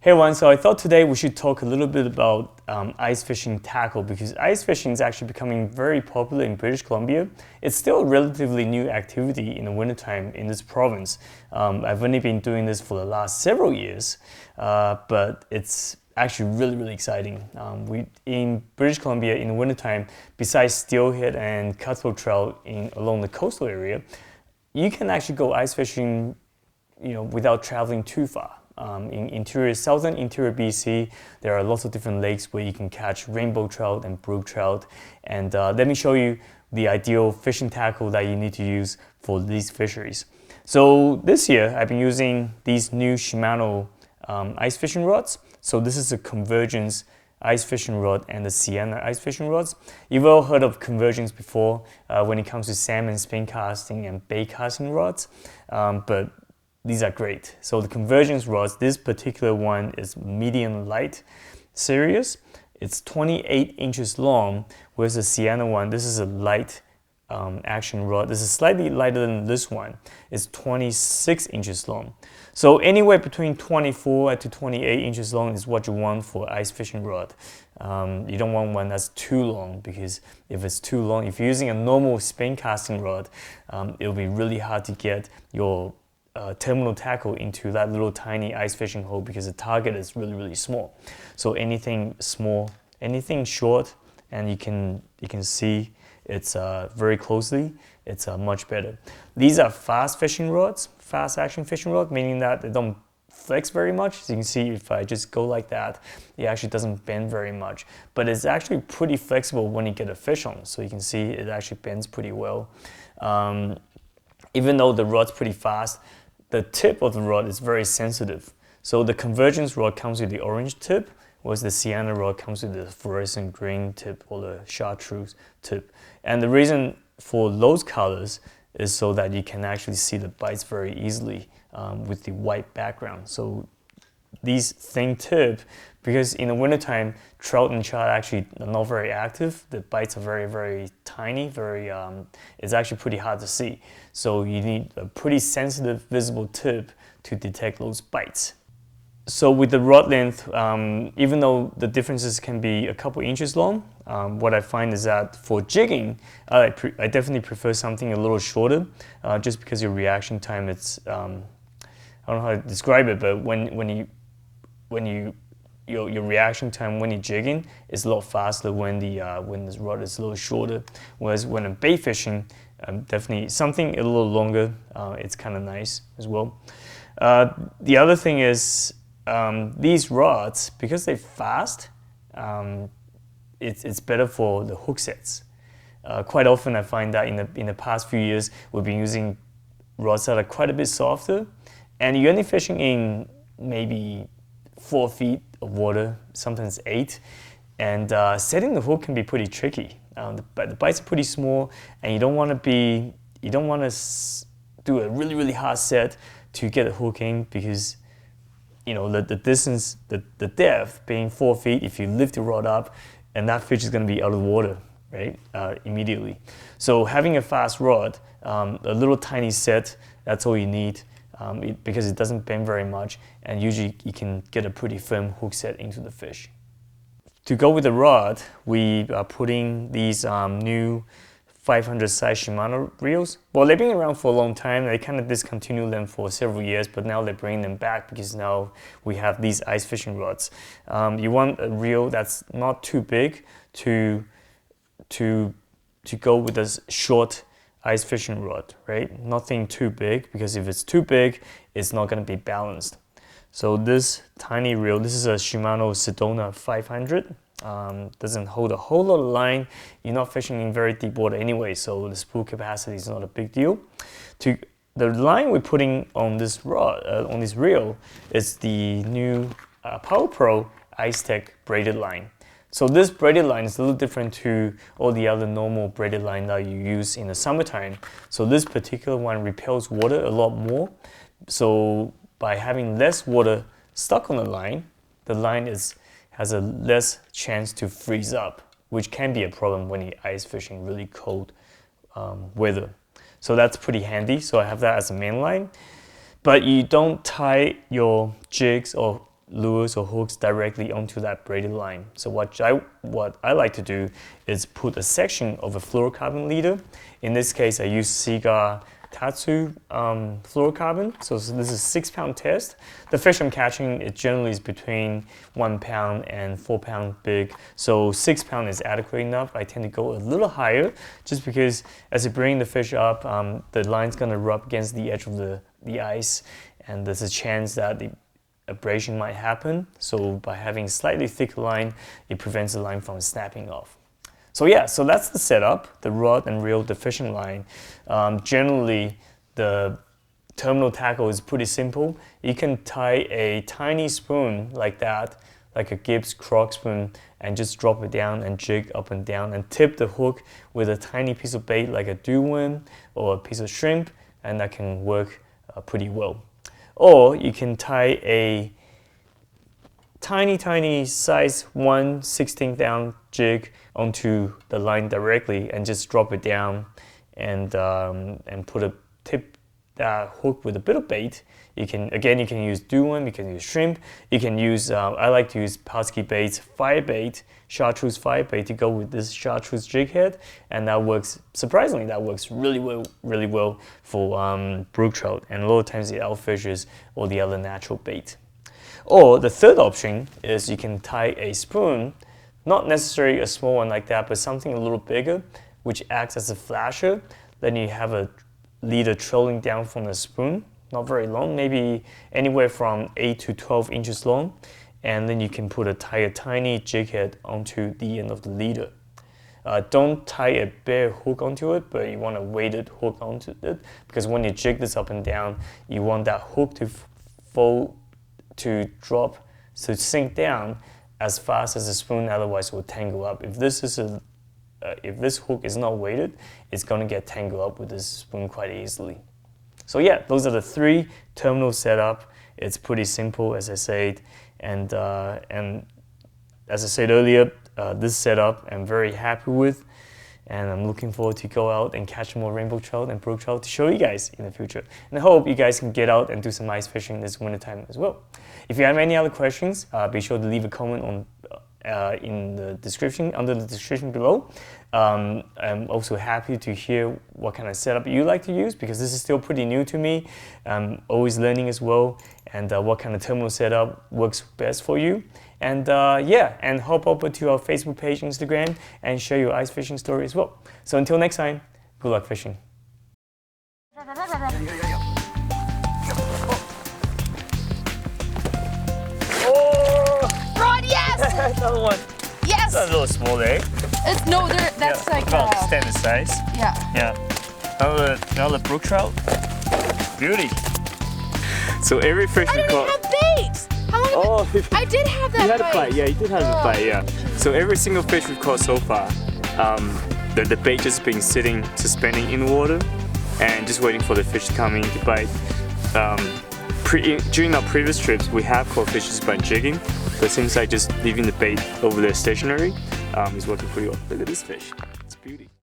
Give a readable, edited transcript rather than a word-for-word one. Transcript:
Hey everyone, so I thought today we should talk a little bit about ice fishing tackle because ice fishing is actually becoming very popular in British Columbia. It's still a relatively new activity in the wintertime in this province. I've only been doing this for the last several years, but it's actually really exciting. In British Columbia in the wintertime, besides steelhead and cutthroat trout along the coastal area, you can actually go ice fishing without traveling too far. In southern interior BC, there are lots of different lakes where you can catch rainbow trout and brook trout. And let me show you the ideal fishing tackle that you need to use for these fisheries. So this year, I've been using these new Shimano ice fishing rods. So this is a Convergence ice fishing rod and the Sienna ice fishing rods. You've all heard of Convergence before when it comes to salmon spin casting and bait casting rods, but these are great. So the Convergence rods, this particular one is medium light series. It's 28 inches long, whereas the Sienna one, this is a light action rod. This is slightly lighter than this one. It's 26 inches long. So anywhere between 24 to 28 inches long is what you want for ice fishing rod. You don't want one that's too long, because if it's too long, if you're using a normal spin casting rod, it'll be really hard to get your terminal tackle into that little tiny ice fishing hole because the target is really small. So anything small, anything short, and you can see it's very closely, it's much better. These are fast fishing rods, fast action fishing rod, meaning that they don't flex very much. So you can see if I just go like that, it actually doesn't bend very much, but it's actually pretty flexible when you get a fish on. So you can see it actually bends pretty well. Even though the rod's pretty fast, the tip of the rod is very sensitive. So the Convergence rod comes with the orange tip, whereas the Sienna rod comes with the fluorescent green tip or the chartreuse tip. And the reason for those colors is so that you can actually see the bites very easily with the white background. So these thin tip, because in the wintertime, trout and char actually are not very active. The bites are very tiny, it's actually pretty hard to see. So you need a pretty sensitive, visible tip to detect those bites. So with the rod length, even though the differences can be a couple inches long, what I find is that for jigging, I definitely prefer something a little shorter, just because your reaction time, it's, I don't know how to describe it, but your reaction time when you're jigging is a lot faster when this rod is a little shorter. Whereas when I'm bait fishing, definitely something a little longer. It's kind of nice as well. The other thing is these rods, because they're fast, it's better for the hook sets. Quite often I find that in the past few years we've been using rods that are quite a bit softer, and you're only fishing in maybe 4 feet of water, sometimes 8, and setting the hook can be pretty tricky. The bites are pretty small, and you don't want to do a really hard set to get a hook in, because the distance, the depth being 4 feet, if you lift the rod up, and that fish is going to be out of the water, right, immediately. So having a fast rod, a little tiny set, that's all you need. Because it doesn't bend very much, and usually you can get a pretty firm hook set into the fish. To go with the rod, we are putting these new 500 size Shimano reels. Well, they've been around for a long time. They kind of discontinued them for several years, but now they're bringing them back because now we have these ice fishing rods. You want a reel that's not too big to go with this short ice fishing rod, right? Nothing too big, because if it's too big, it's not going to be balanced. So this tiny reel, this is a Shimano Sedona 500. Doesn't hold a whole lot of line. You're not fishing in very deep water anyway, so the spool capacity is not a big deal. The line we're putting on this rod, on this reel, is the new PowerPro Ice-Tec braided line. So this braided line is a little different to all the other normal braided line that you use in the summertime. So this particular one repels water a lot more. So by having less water stuck on the line has a less chance to freeze up, which can be a problem when you're ice fishing really cold weather. So that's pretty handy. So I have that as a main line. But you don't tie your jigs or lures or hooks directly onto that braided line. So what I like to do is put a section of a fluorocarbon leader. In this case, I use Seaguar Tatsu fluorocarbon. So this is 6-pound test. The fish I'm catching, it generally is between 1 pound and 4 pound big. So 6 pound is adequate enough. I tend to go a little higher just because as you bring the fish up, the line's gonna rub against the edge of the ice, and there's a chance that the abrasion might happen. So by having a slightly thicker line, it prevents the line from snapping off. So yeah, so that's the setup, the rod and reel, the fishing line. Generally, the terminal tackle is pretty simple. You can tie a tiny spoon like that, like a Gibbs Croc spoon, and just drop it down and jig up and down and tip the hook with a tiny piece of bait like a dew worm or a piece of shrimp, and that can work pretty well. Or you can tie a tiny size 1/16 ounce jig onto the line directly and just drop it down and tip that hook with a bit of bait. You can use dew worm, you can use shrimp, you can use I like to use Pasky baits, fire bait, chartreuse fire bait to go with this chartreuse jig head, and that works surprisingly. That works really well for brook trout and a lot of times the outfishes or the other natural bait. Or the third option is you can tie a spoon, not necessarily a small one like that, but something a little bigger, which acts as a flasher. Then you have a leader trailing down from the spoon, not very long, maybe anywhere from 8 to 12 inches long. And then you can tie a tiny jig head onto the end of the leader. Don't tie a bare hook onto it, but you want a weighted hook onto it, because when you jig this up and down, you want that hook to sink down as fast as the spoon, otherwise it will tangle up. If this hook is not weighted, it's going to get tangled up with this spoon quite easily. So yeah, those are the 3 terminal setup. It's pretty simple, as I said, and as I said earlier, this setup I'm very happy with, and I'm looking forward to go out and catch more rainbow trout and brook trout to show you guys in the future. And I hope you guys can get out and do some ice fishing this winter time as well. If you have any other questions, be sure to leave a comment in the description, under the description below. I'm also happy to hear what kind of setup you like to use, because this is still pretty new to me. I'm always learning as well, and what kind of terminal setup works best for you. And yeah, and hop over to our Facebook page, Instagram, and share your ice fishing story as well. So until next time, good luck fishing. Rod, yes! Another one. Yes! That's a little small, eh? That's yeah, like about standard size. Yeah. Yeah. Another brook trout. Beauty. So every fish we caught. I didn't have bait. How long? Oh, I did have that. You had a bite. Yeah, you did have a bite. Yeah. So every single fish we've caught so far, the bait just been sitting, suspending in water, and just waiting for the fish to come in to bite. During our previous trips, we have caught fish just by jigging, but it seems like just leaving the bait over there stationary is working pretty well. Look at this fish. It's a beauty.